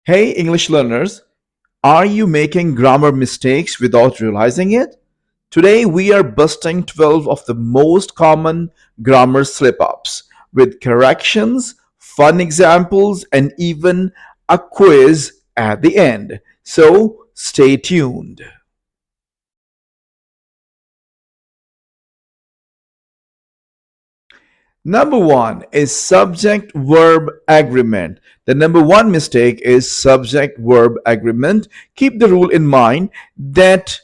Hey, English learners, are you making grammar mistakes without realizing it? Today, we are busting 12 of the most common grammar slip ups with corrections, fun examples, and even a quiz at the end. So, stay tuned. Number one is subject verb agreement. The number one mistake is subject verb agreement. Keep the rule in mind that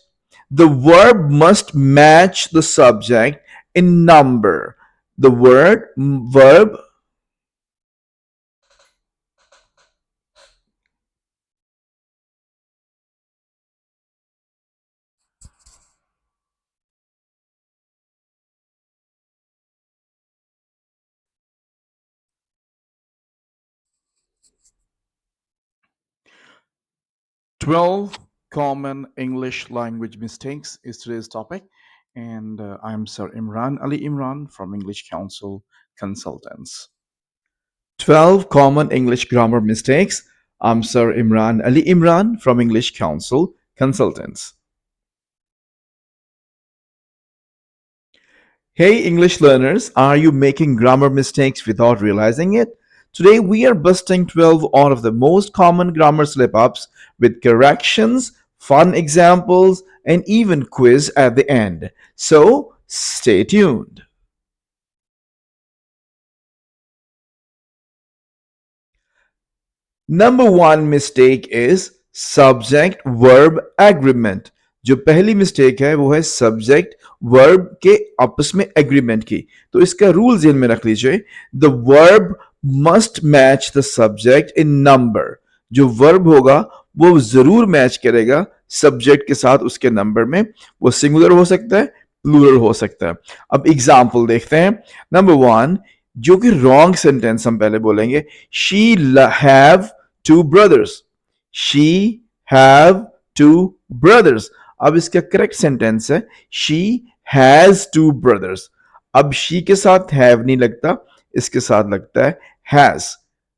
the verb must match the subject in number. The verb 12 common English language mistakes is today's topic. And I'm Sir Imran Ali Imran from English Council Consultants. 12 common English grammar mistakes. I'm Sir Imran Ali Imran from English Council Consultants. Hey, English learners, are you making grammar mistakes without realizing it? Today, we are busting 12 out of the most common grammar slip ups with corrections, fun examples, and even quiz at the end. So, stay tuned. Number one mistake is subject verb agreement. जो पहली mistake है वो है subject verb के आपस में agreement की. तो इसका रूल जेल में रख लीजिए. The verb must match the subject in number. जो वर्ब होगा वो जरूर मैच करेगा सब्जेक्ट के साथ उसके नंबर में. वो सिंगुलर हो सकता है, प्लूरल हो सकता है. अब एग्जाम्पल देखते हैं. नंबर वन, जो कि रॉन्ग सेंटेंस हम पहले बोलेंगे. She have two brothers. She have two brothers. अब इसका करेक्ट सेंटेंस है she has two brothers. अब she के साथ have नहीं लगता, इसके साथ लगता है has.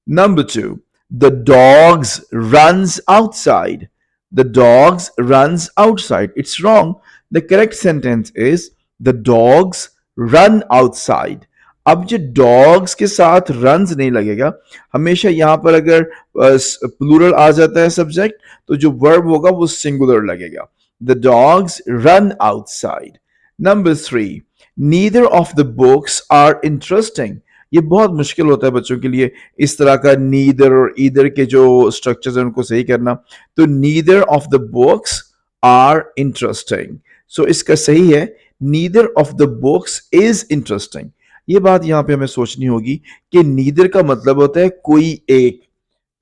Number two, the dogs runs outside. The dogs runs outside. It's wrong. The correct sentence is the dogs run outside. अब जो डॉग्स के साथ रन्स नहीं लगेगा. हमेशा यहां पर अगर प्लूरल आ जाता है सब्जेक्ट तो जो वर्ब होगा वो सिंगुलर लगेगा. The dogs run outside. Number three, neither of the books are interesting. ये बहुत मुश्किल होता है बच्चों के लिए इस तरह का नीदर और ईदर के जो स्ट्रक्चर्स हैं उनको सही करना. तो neither of the books are interesting. So इसका सही है neither of the books is interesting. ये बात यहां पे हमें सोचनी होगी कि नीदर का मतलब होता है कोई एक.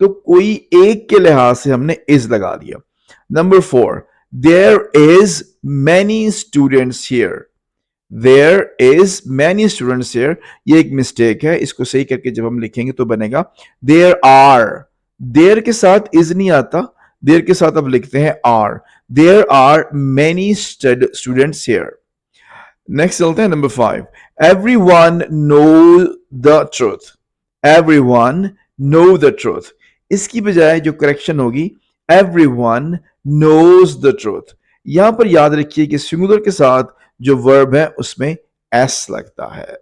तो कोई एक के लिहाज से हमने इज लगा दिया. Number four, there is many students here. There is many students here. ये एक मिस्टेक है. इसको सही करके जब हम लिखेंगे तो बनेगा देयर आर. देयर के साथ इज नहीं आता, देयर के साथ अब लिखते हैं are. There are many students here. Next चलते हैं number five. Everyone know the truth. Everyone know the truth. इसकी बजाय जो करेक्शन होगी everyone knows the truth. यहां पर याद रखिए कि सिंगुलर के साथ जो वर्ब है उसमें एस लगता है.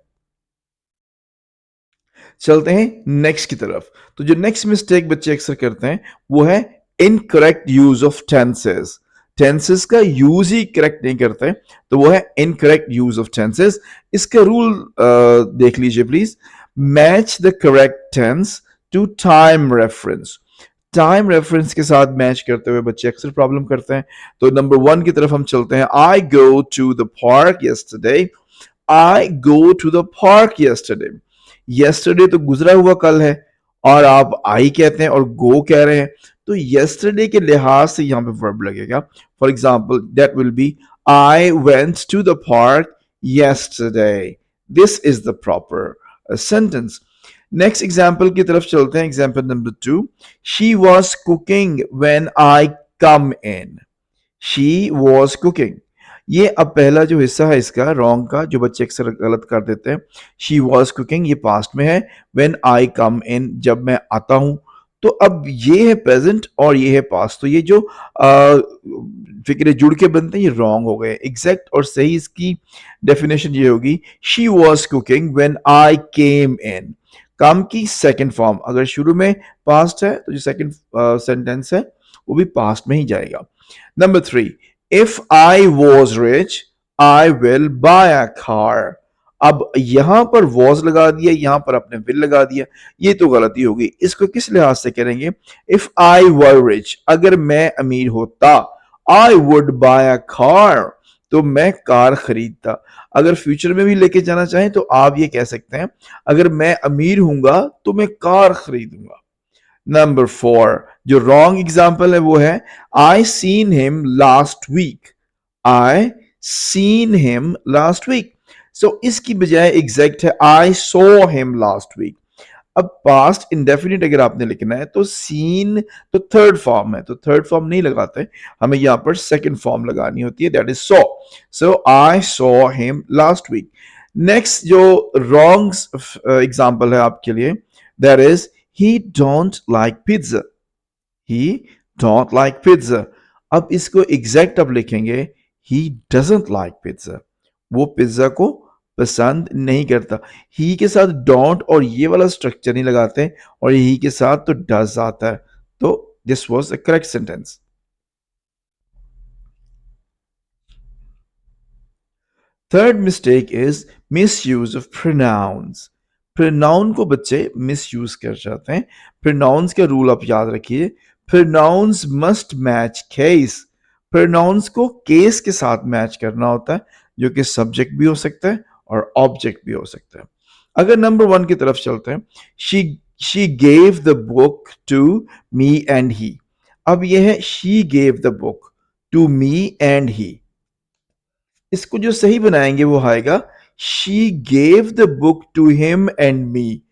चलते हैं नेक्स्ट की तरफ. तो जो नेक्स्ट मिस्टेक बच्चे अक्सर करते हैं वो है incorrect use of tenses. Tenses का यूज ही करेक्ट नहीं करते, तो वो है इनकरेक्ट यूज ऑफ टेंसेस. इसका रूल देख लीजिए please. Match the correct tense to time reference. Time reference के साथ मैच करते हुए बच्चे अक्सर प्रॉब्लम करते हैं. तो नंबर वन की तरफ हम चलते हैं. I go to the park yesterday. I go to the park yesterday. Yesterday तो गुजरा हुआ कल है और आप आई कहते हैं और गो कह रहे हैं. तो यस्टरडे के लिहाज से यहां पे वर्ब लगेगा. For example that will be I went to the park yesterday. This is the proper sentence. Next example की तरफ चलते हैं. Example number two. She was cooking when I come in. She was cooking. ये अब पहला जो हिस्सा है इसका रॉन्ग का जो बच्चे अक्सर गलत कर देते हैं. शी वॉज कुकिंग ये पास्ट में है. व्हेन आई कम इन जब मैं आता हूं. तो अब ये है प्रेजेंट और ये है पास्ट, तो ये जो फिक्रे जुड़ के बनते हैं ये रॉन्ग हो गए। एग्जैक्ट और सही इसकी डेफिनेशन ये होगी, she was cooking when I came in. काम की सेकंड फॉर्म अगर शुरू में पास्ट है तो जो सेकंड सेंटेंस है वो भी पास्ट में ही जाएगा। Number 3, if I was rich I will buy a car. अब यहां पर वॉज लगा दिया, यहां पर आपने विल लगा दिया, ये तो गलती होगी। इसको किस लिहाज से करेंगे? इफ आई वर रिच, अगर मैं अमीर होता, I would buy a car, तो मैं कार खरीदता। अगर फ्यूचर में भी लेके जाना चाहें तो आप ये कह सकते हैं, अगर मैं अमीर हूंगा तो मैं कार खरीदूंगा। नंबर 4, जो रॉन्ग एग्जाम्पल है वो है, I seen him last week. I seen him last week, so इसकी बजाय एग्जैक्ट है I saw him last week. अब पास्ट इंडेफिनिट अगर आपने लिखना है तो सीन तो थर्ड फॉर्म है, तो थर्ड फॉर्म नहीं लगाते, हमें यहां पर सेकंड फॉर्म लगानी होती है, that is saw. So I saw him last week. Next जो रॉन्ग एग्जांपल है आपके लिए, that is he don't like pizza. He don't like pizza. अब इसको एग्जैक्ट अब लिखेंगे, ही डजंट लाइक पिज्जा, वो पिज्जा को पसंद नहीं करता। ही के साथ डोंट और ये वाला स्ट्रक्चर नहीं लगाते, और ही के साथ तो डज आता है, तो this was the correct sentence. Third mistake is miss use of pronouns. Pronoun को बच्चे मिस यूज कर जाते हैं। प्रोनाउंस का रूल आप याद रखिए, pronouns must match case. Pronouns को केस के साथ मैच करना होता है, जो कि सब्जेक्ट भी हो सकता है और ऑब्जेक्ट भी हो सकता है। अगर नंबर 1 की तरफ चलते हैं, she gave the book to me and he. अब यह है she gave the book to me and he, इसको जो सही बनाएंगे वो आएगा, she gave the book to him and me.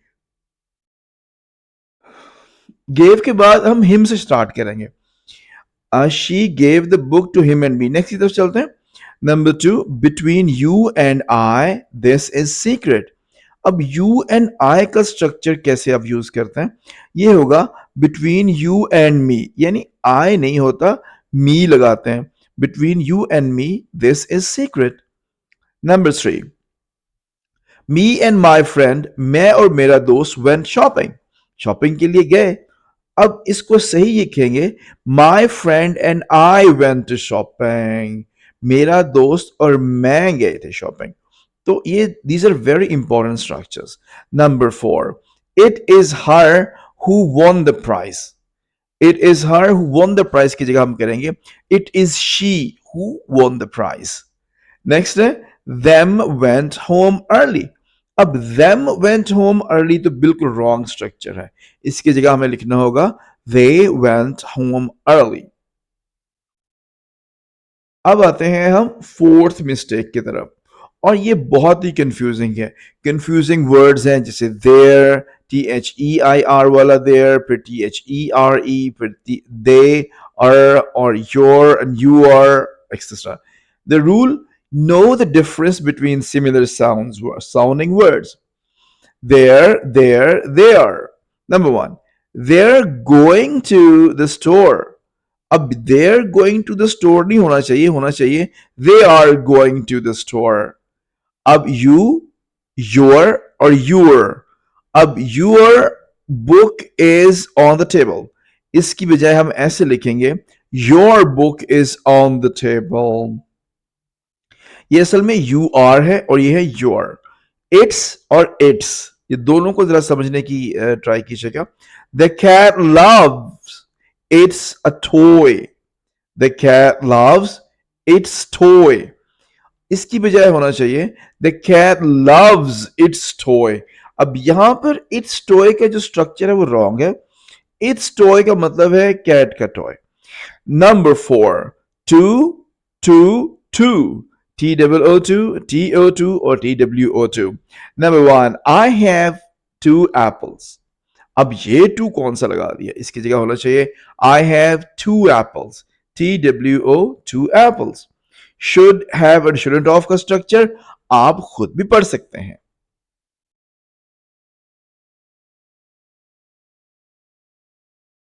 Gave के बाद हम हिम से स्टार्ट करेंगे। She gave the book to him and me. Next की तरफ चलते हैं। Number 2, between you and I this is secret. अब यू एंड आई का स्ट्रक्चर कैसे आप यूज करते हैं? ये होगा बिटवीन यू एंड मी, यानी आई नहीं होता, मी लगाते हैं। Between you and me this is secret. Number 3, me and my friend, मैं और मेरा दोस्त वेंट शॉपिंग, शॉपिंग के लिए गए। अब इसको सही लिखेंगे, my friend and I went to shopping, मेरा दोस्त और मैं गए थे शॉपिंग। तो ये these are very important structures. Number 4, it is her who won the prize. It is her who won the prize की जगह हम करेंगे, it is she who won the prize. Next है them went home early। अब them went home early तो बिल्कुल wrong structure है, इसकी जगह हमें लिखना होगा they went home early। अब आते हैं हम फोर्थ मिस्टेक की तरफ, और ये बहुत ही कंफ्यूजिंग है। कंफ्यूजिंग वर्ड्स हैं जैसे देयर, THEIR वाला देयर, फिर THERE, फिर दे और your and you are etcetera. The rule, know the difference between similar sounding words. They are. Number 1, they're going to the store। अब they're going to the store नहीं होना चाहिए, होना चाहिए they are going to the store। अब you, your और your, अब your book is on the table, इसकी बजाय हम ऐसे लिखेंगे, your book is on the table। ये असल में यू आर है और ये है योर। इट्स और इट्स, ये दोनों को जरा समझने की ट्राई कीजिएगा। The cat loves it's a toy. The cat loves it's toy, इसकी बजाय होना चाहिए the cat loves it's toy. अब यहां पर इट्स टॉय का जो स्ट्रक्चर है वो रॉन्ग है। इट्स टॉय का मतलब है कैट का toy. Number 4, two, two, two, TOO2, TO2 or TWO2। Number 1, I have 2 apples। अब ये 2 कौन सा लगा दिया, इसकी जगह होना चाहिए I have 2 apples, TWO 2 apples। Should have और shouldn't of का स्ट्रक्चर आप खुद भी पढ़ सकते हैं।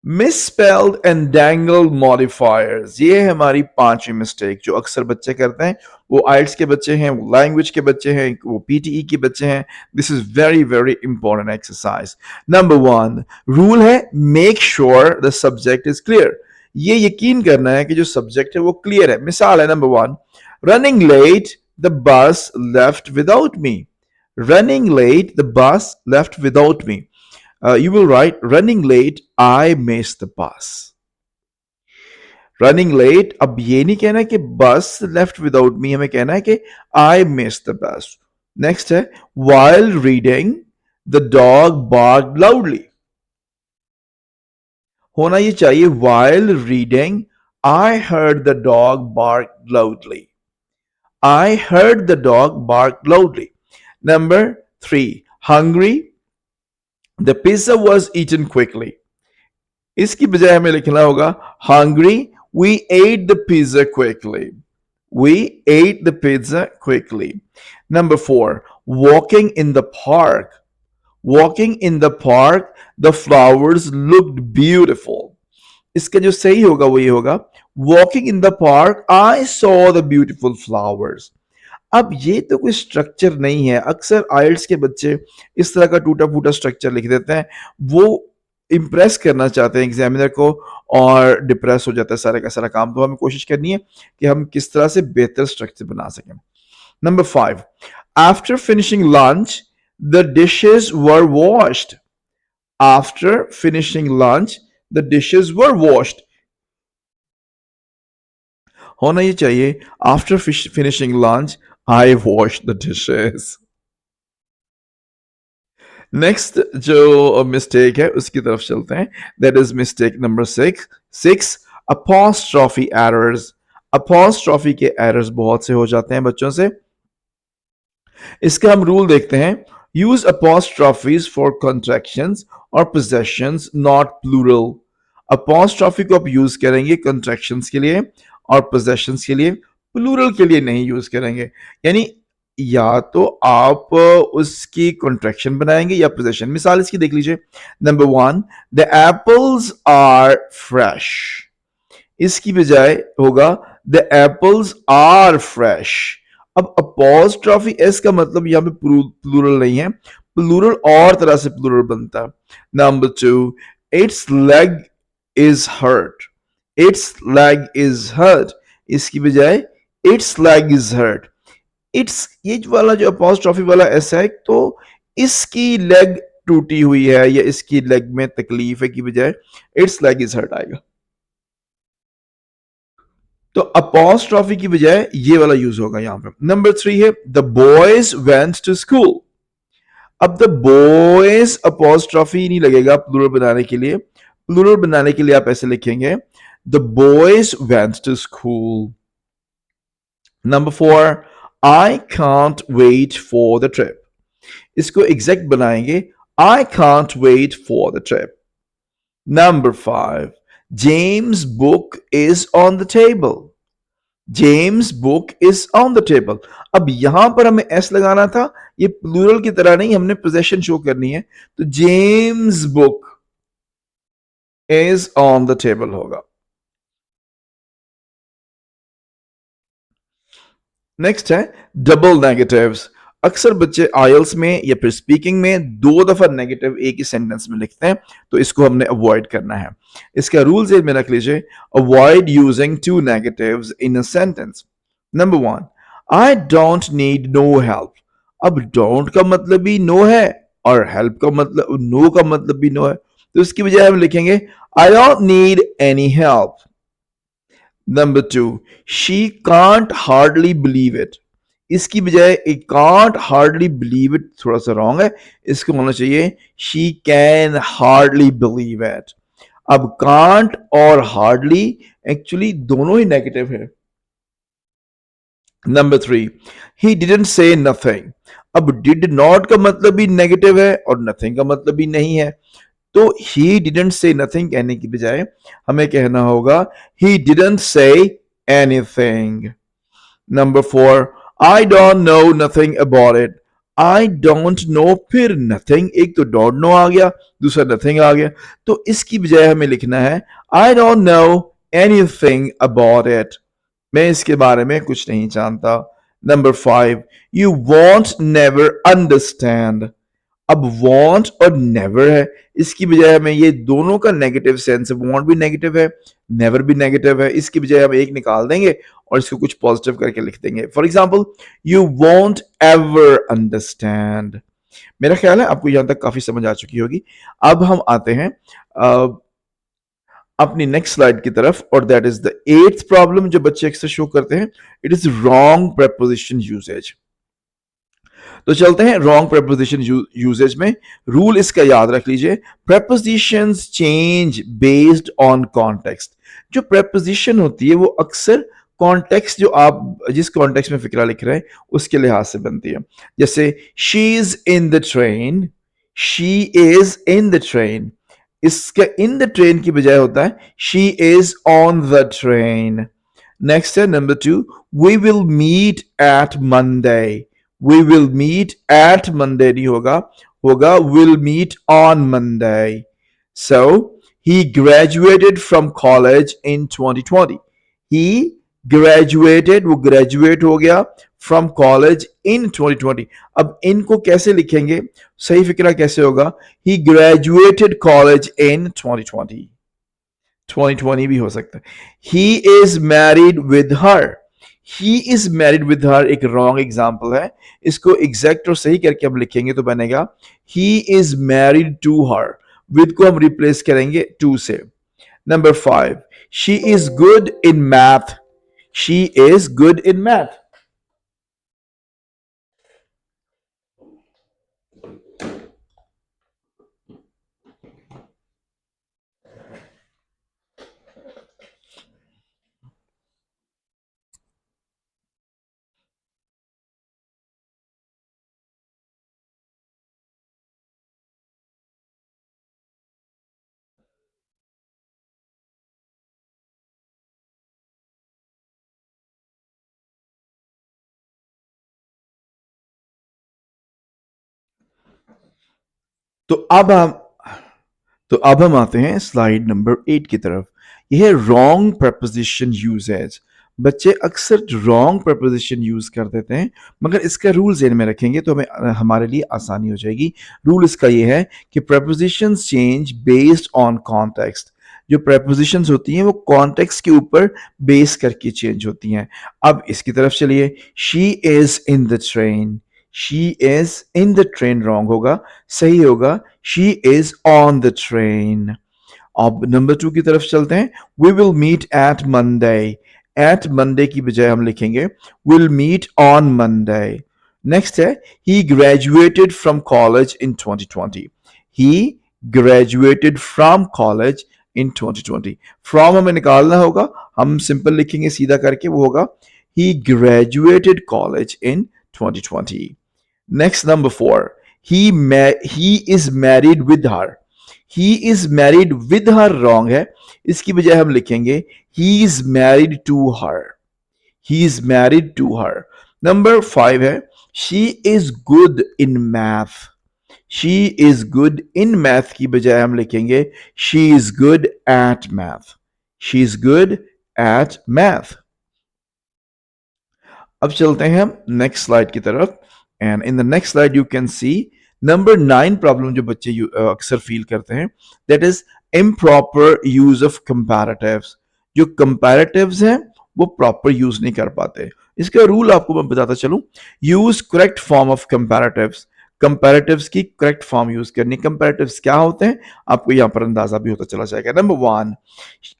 मिसस्पेल्ड एंड डैंगल्ड मॉडिफायर्स, ये है हमारी पांचवी मिस्टेक जो अक्सर बच्चे करते हैं। वो आइल्स के बच्चे हैं, वो लैंग्वेज के बच्चे हैं, वो पीटीई के बच्चे हैं। This is very very important exercise. Number one rule है make sure the subject is clear. ये यकीन करना है कि जो सब्जेक्ट है वो क्लियर है। मिसाल है number one, running let the bus left without me. Running let the bus left without me. You will write running late, I missed the bus. Running late, अब ये नहीं कहना कि bus left without me, हमें कहना है कि I missed the bus. Next है while reading, the dog barked loudly. होना ये चाहिए while reading, I heard the dog bark loudly. I heard the dog bark loudly. Number 3, hungry, the pizza was eaten quickly. इसकी बजाय हमें लिखना होगा hungry, we ate the pizza quickly. We ate the pizza quickly. Number 4, walking in the park. Walking in the park, the flowers looked beautiful. इसका जो सही होगा वो ये होगा walking in the park, I saw the beautiful flowers. अब ये तो कोई स्ट्रक्चर नहीं है। अक्सर आइल्स के बच्चे इस तरह का टूटा फूटा स्ट्रक्चर लिख देते हैं। वो इंप्रेस करना चाहते हैं एग्जामिनर को और डिप्रेस हो जाता है सारे का सारा काम। तो हमें कोशिश करनी है कि हम किस तरह से बेहतर स्ट्रक्चर बना सकें। Number 5, after finishing lunch the dishes were washed. After finishing lunch the dishes were washed. होना ये चाहिए after finishing lunch I wash the dishes. Next जो मिस्टेक है उसकी तरफ चलते हैं। That is mistake number 6 apostrophe errors. Apostrophe के एरर्स बहुत से हो जाते हैं बच्चों से। इसका हम रूल देखते हैं। यूज अपॉस्ट्रॉफीज फॉर कॉन्ट्रैक्शंस और पोजेशंस नॉट प्लूरल। अपॉस्ट्रॉफी को आप यूज करेंगे कॉन्ट्रैक्शंस के लिए और पोजेशंस के लिए, प्लूरल के लिए नहीं यूज करेंगे। यानी या तो आप उसकी कॉन्ट्रैक्शन बनाएंगे या पोजेशन। मिसाल इसकी देख लीजिए। Number 1, the apples are fresh. इसकी बजाय होगा द एप्पल्स आर फ्रेश। अब अपॉस्ट्रॉफी एस का मतलब यहां पे प्लूरल नहीं है, प्लूरल और तरह से प्लूरल बनता है। Number 2, it's leg is hurt. It's leg is hurt. इसकी बजाय its leg is hurt. It's ये वाला जो अपॉस्ट्रॉफी वाला एस है तो इसकी लेग टूटी हुई है या इसकी लेग में तकलीफ है की बजाय इट्स लेग इज हर्ट आएगा। तो अपॉस्ट्रॉफी की बजाय ये वाला यूज होगा यहां पे। नंबर 3 है the boys went to school. अब द बॉयज अपॉस्ट्रॉफी नहीं लगेगा प्लूरल बनाने के लिए। प्लूरल बनाने के लिए आप ऐसे लिखेंगे the boys went to school. Number 4, I can't wait for the trip. इसको एग्जैक्ट बनाएंगे I can't wait for the trip. Number 5, James' book is on the table. James' book is on the table. अब यहां पर हमें s लगाना था, ये plural की तरह नहीं, हमने पोजेशन शो करनी है। तो James' book is on the table होगा। नेक्स्ट है डबल नेगेटिव्स। अक्सर बच्चे आयल्स में या फिर स्पीकिंग में 2 दफा नेगेटिव एक ही सेंटेंस में लिखते हैं, तो इसको हमने अवॉइड करना है। इसका रूल जेल में रख लीजिए, avoid using 2 negatives in a sentence. Number 1, I don't need no help. अब डोंट का मतलब भी नो है और हेल्प का मतलब नो का मतलब भी नो है, तो इसकी बजाय हम लिखेंगे आई don't need any help. Number 2, she can't hardly believe it. इसकी बजाय एक can't hardly believe it थोड़ा सा रॉन्ग है, इसको होना चाहिए she can hardly believe it. अब can't और hardly एक्चुअली दोनों ही नेगेटिव है। Number 3, he didn't say nothing. अब did not का मतलब भी नेगेटिव है और nothing का मतलब भी नहीं है, तो he didn't say nothing कहने की बजाय हमें कहना होगा he didn't say anything. Number 4, I don't know nothing about it. I don't know, फिर नथिंग, एक तो डोंट नो आ गया, दूसरा नथिंग आ गया, तो इसकी बजाय हमें लिखना है I don't know anything about it, मैं इसके बारे में कुछ नहीं जानता। Number 5, you want never understand. अब वांट और नेवर है, इसकी बजाय हमें ये दोनों का नेगेटिव सेंस है, वांट भी नेगेटिव है, नेवर भी नेगेटिव है, इसकी बजाय हम एक निकाल देंगे और इसको कुछ पॉजिटिव करके लिख देंगे। For example, you want ever understand. मेरा ख्याल है आपको यहां तक काफी समझ आ चुकी होगी। अब हम आते हैं अपनी नेक्स्ट स्लाइड की तरफ, और that is the eighth problem जो बच्चे अक्सर शो करते हैं, it is wrong preposition usage. तो चलते हैं रॉन्ग प्रेपोजिशन यूजेज में। रूल इसका याद रख लीजिए, prepositions change based on context. जो प्रेपोजिशन होती है वो अक्सर कॉन्टेक्स्ट, जो आप जिस कॉन्टेक्स्ट में फिक्रा लिख रहे हैं उसके लिहाज से बनती है। जैसे she is in the train, she is in the train, इसका इन द ट्रेन की बजाय होता है she is on the train. Next है number 2, we will meet at Monday. We will meet at Monday नहीं होगा, होगा will meet on Monday. So he graduated from college in 2020. He graduated, वो graduate हो गया from college in 2020. अब इनको कैसे लिखेंगे, सही फिक्रा कैसे होगा, he graduated college in 2020. 2020 भी हो सकता है। He is married with her. He is married with her एक रॉन्ग एग्जाम्पल है, इसको एग्जैक्ट और सही करके हम लिखेंगे तो बनेगा he is married to her, with को हम रिप्लेस करेंगे to से। Number 5, she is good in math, she is good in math। तो अब हम तो अब हम आते हैं स्लाइड नंबर 8 की तरफ। यह है रॉन्ग प्रपोजिशन यूजेज। बच्चे अक्सर रॉन्ग प्रपोजिशन यूज कर देते हैं, मगर इसका रूल ज़हन में रखेंगे तो हमें हमारे लिए आसानी हो जाएगी। रूल इसका यह है कि propositions change based on context. जो प्रपोजिशंस होती हैं वो कॉन्टेक्स्ट के ऊपर बेस करके चेंज होती हैं। अब इसकी तरफ चलिए, she is in the train, she is in the train wrong होगा, सही होगा she is on the train. अब नंबर 2 की तरफ चलते हैं, we will meet at Monday. At Monday की बजाय हम लिखेंगे will meet on Monday. Next है, he graduated from college in 2020। He graduated from college in 2020। From हमें निकालना होगा, हम सिंपल लिखेंगे सीधा करके, वो होगा he graduated college in 2020। Next, number 4. He is married with her. He is married with her wrong है, इसकी बजाय हम लिखेंगे he is married to her. He is married to her. Number 5 है, she is good in math. She is good in math की बजाय हम लिखेंगे she is good at math. She is good at math. अब चलते हैं हम next slide की तरफ, and in the next slide you can see number 9 problem जो बच्चे अक्सर फील करते हैं, that is improper use of comparatives. जो कंपैरेटिव्स हैं वो प्रॉपर यूज नहीं कर पाते। इसका रूल आपको मैं बताता चलूं, use correct form of comparatives. Comparatives की करेक्ट फॉर्म यूज करनी। कंपैरेटिव्स क्या होते हैं आपको यहां पर अंदाजा भी होता चला जाएगा। नंबर 1,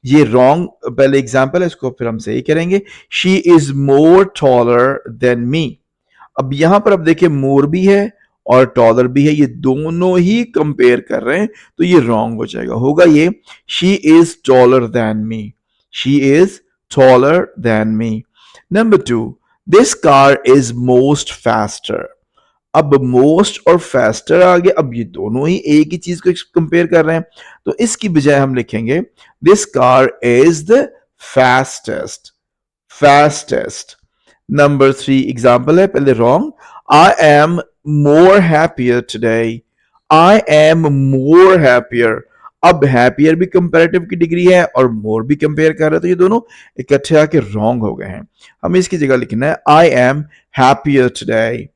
ये रॉन्ग पहले एग्जांपल है, इसको फिर हम सही करेंगे। She is more taller than me. अब यहां पर अब देखिए मोर भी है और टॉलर भी है, ये दोनों ही कंपेयर कर रहे हैं, तो ये रॉन्ग हो जाएगा। होगा ये she is taller than me, she is taller than me. Number 2, this car is most faster. अब मोस्ट और फास्टर आ गया, अब ये दोनों ही एक ही चीज को कंपेयर कर रहे हैं, तो इसकी बजाय हम लिखेंगे this car is the fastest. Fastest. Number 3 example है, पहले wrong, I am more happier today. I am more happier. अब happier भी कंपैरेटिव की डिग्री है और more भी कंपेयर कर रहे हैं, तो ये दोनों इकट्ठे आके रॉन्ग हो गए हैं. हमें इसकी जगह लिखना है I am happier today.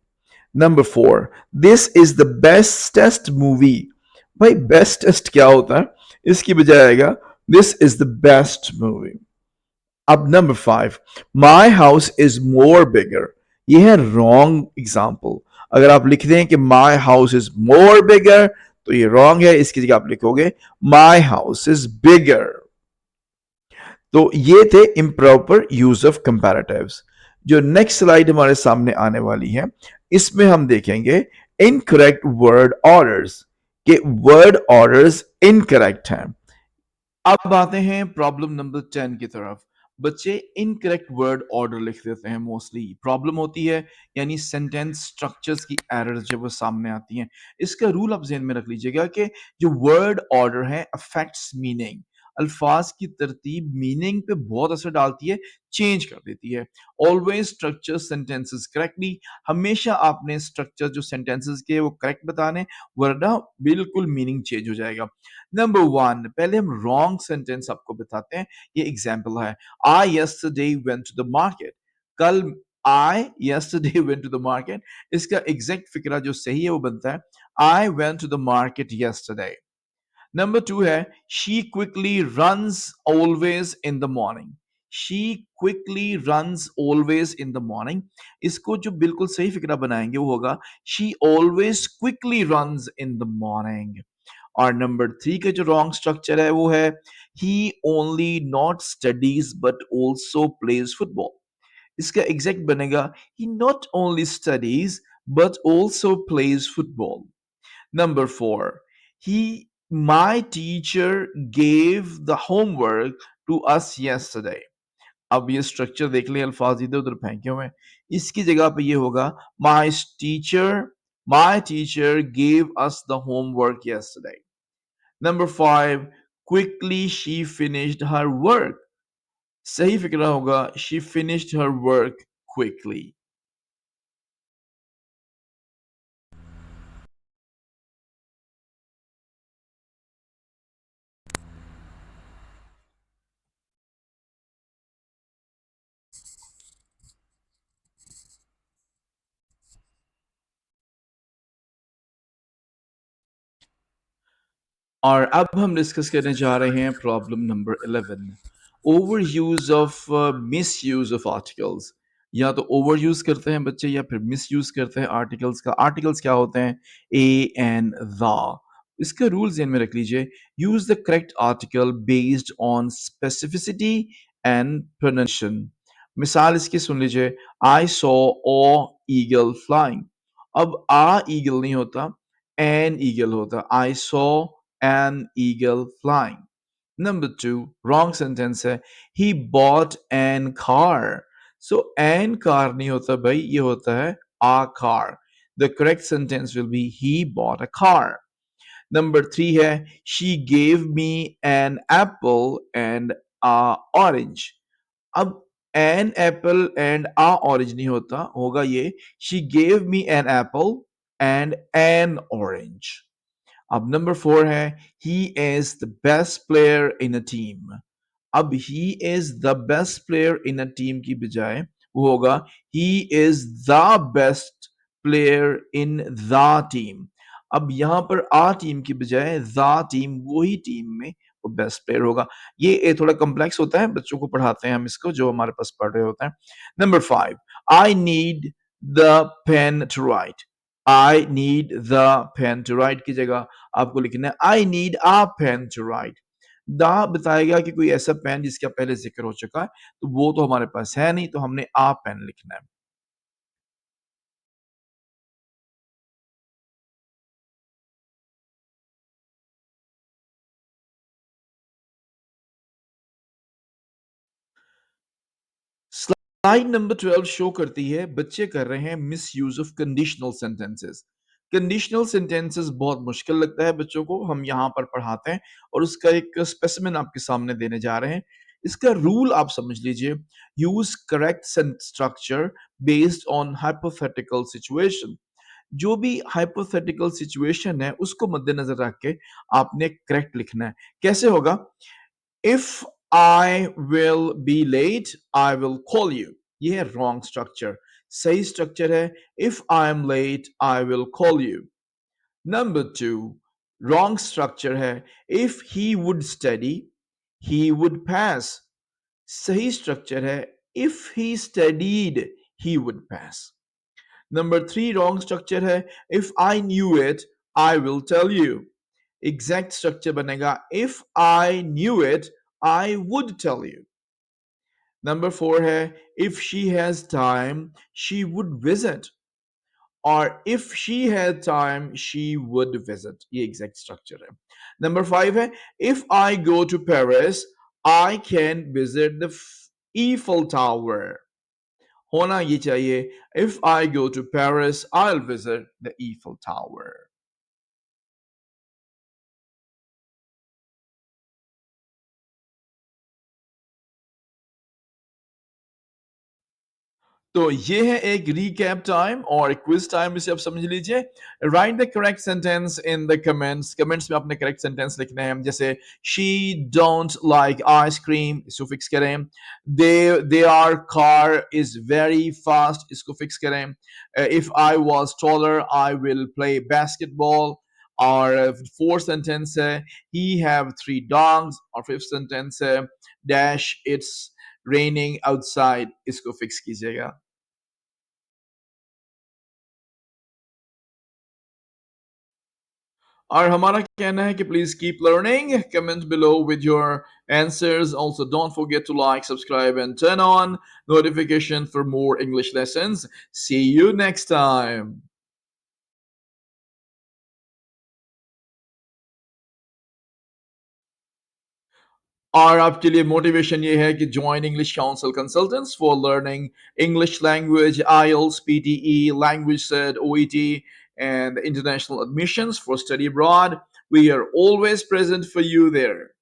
Number 4, this is the bestest movie. भाई bestest क्या होता है? इसकी बजाय आएगा this is the best movie. अब number 5, my house is more bigger. ये है रॉन्ग एग्जाम्पल. अगर आप लिख दें कि माई हाउस इज मोर बिगर, तो ये रॉन्ग है. इसकी जगह आप लिखोगे माई हाउस इज बिगर. तो ये थे इम्प्रॉपर यूज ऑफ कंपैरेटिव्स. जो नेक्स्ट स्लाइड हमारे सामने आने वाली है, इसमें हम देखेंगे इनकरेक्ट वर्ड ऑर्डर्स, के वर्ड ऑर्डर्स इनकरेक्ट हैं. अब आते हैं प्रॉब्लम नंबर 10 की तरफ. बच्चे इनकरेक्ट वर्ड ऑर्डर लिख देते हैं. मोस्टली प्रॉब्लम होती है, यानी सेंटेंस स्ट्रक्चर्स की एरर्स जब वो सामने आती हैं. इसका रूल आप ज़हन में रख लीजिएगा कि जो वर्ड ऑर्डर है अफेक्ट्स मीनिंग. अल्फाज की तरतीब मीनिंग पे बहुत असर डालती है, चेंज कर देती है. Always structure sentences correctly. हमेशा आपने स्ट्रक्चर जो सेंटेंसेस के वो करेक्ट बताने, वरना बिल्कुल मीनिंग चेंज हो जाएगा. नंबर 1, पहले हम रॉन्ग सेंटेंस आपको बताते हैं. ये एग्जांपल है. I yesterday went to the market. कल I yesterday went to the market. इसका एग्जैक्ट फिक्रा जो सही है वो बनता है I went to the market yesterday. Number 2 है she quickly runs always in the morning. She quickly runs always in the morning. इसको जो बिल्कुल सही फिक्रा बनाएंगे वो होगा she always quickly runs in the morning. और नंबर 3 का जो रॉन्ग स्ट्रक्चर है वो है he only not studies but also plays football. इसका एग्जैक्ट बनेगा he not only studies but also plays football. Number 4, he my teacher gave the homework to us yesterday. अब ये स्ट्रक्चर देख लें, अल्फाज इधर उधर फेंके हुए हैं. इसकी जगह पे ये होगा teacher my teacher gave us the homework yesterday. Number 5, quickly she finished her work. सही फिक्रा होगा she finished her work quickly. और अब हम डिस्कस करने जा रहे हैं problem number 11, over use of miss use of articles. या तो ओवर यूज करते हैं बच्चे या फिर मिस यूज करते हैं आर्टिकल्स का. आर्टिकल्स क्या होते हैं? A and the. इसका रूल ध्यान में रख लीजिए. Use the correct article based on specificity and pronunciation. मिसाल इसकी सुन लीजिए. I saw a eagle flying. अब आ ईगल नहीं होता, एन ईगल होता. I saw an eagle flying. Number 2, wrong sentence है. He bought an car. So an car नहीं होता भाई, ये होता है a car. The correct sentence will be he bought a car. Number 3 है she gave me an apple and a orange. अब an apple and a orange नहीं होता, होगा ये she gave me an apple and an orange. अब number 4 है he is the best player in a team. अब he is the best player in a team की बजाय वो होगा he is the best player in the team. अब यहां पर आ टीम की बजाय द टीम, वही टीम में वो बेस्ट प्लेयर होगा. ये थोड़ा कॉम्प्लेक्स होता है, बच्चों को पढ़ाते हैं हम इसको जो हमारे पास पढ़ रहे होते हैं. Number 5, I need the pen to write. I need the pen to write की जगह आपको लिखना है I need a pen to write. दा बताएगा कि कोई ऐसा पेन जिसका पहले जिक्र हो चुका है, तो वो तो हमारे पास है नहीं, तो हमने आ पेन लिखना है. स्लाइड नंबर 12 शो करती है बच्चे कर रहे हैं miss use of conditional sentences. Conditional sentences बहुत मुश्किल लगता है बच्चों को, हम यहाँ पर पढ़ाते हैं और उसका एक स्पेसिमेन आपके सामने देने जा रहे हैं. इसका रूल आप समझ लीजिए. Use correct structure based on hypothetical situation. जो भी हाइपोथेटिकल सिचुएशन है उसको मद्देनजर रख के आपने करेक्ट लिखना है। कैसे होगा? If I will be late I will call you, ये है रॉन्ग स्ट्रक्चर। सही स्ट्रक्चर है if I am late I will call you. Number two, wrong structure है if he would study he would pass. सही structure है if he studied he would pass. Number three, wrong structure है if I knew it I will tell you. Exact structure बनेगा if I knew it I would tell you. Number four है if she has time she would visit, और if she had time she would visit, ये exact structure है। Number five है if I go to Paris I can visit the Eiffel Tower. होना ये चाहिए if I go to Paris I will visit the Eiffel Tower. तो ये है एक रिकैप टाइम और क्विज टाइम, इसे आप समझ लीजिए। Write the correct sentence in the comments, comments में आपने करेक्ट सेंटेंस लिखने हैं। जैसे शी डोंट लाइक आइसक्रीम, इसको फिक्स करें। They are car is very fast, इसको फिक्स करें। If I was taller I will play basketball. और फोर्थ सेंटेंस है ही हैव थ्री डॉग्स। और फिफ्थ सेंटेंस है डैश इट्स रेनिंग आउटसाइड, इसको fix कीजिएगा। और हमारा कहना है कि please keep learning. Comment below with your answers. Also, don't forget to like, subscribe, and turn on notification for more English lessons. See you next time. और आपके लिए मोटिवेशन ये है कि join English Council Consultants for learning English language, IELTS, PTE, language set, OET, and international admissions for study abroad. We are always present for you there.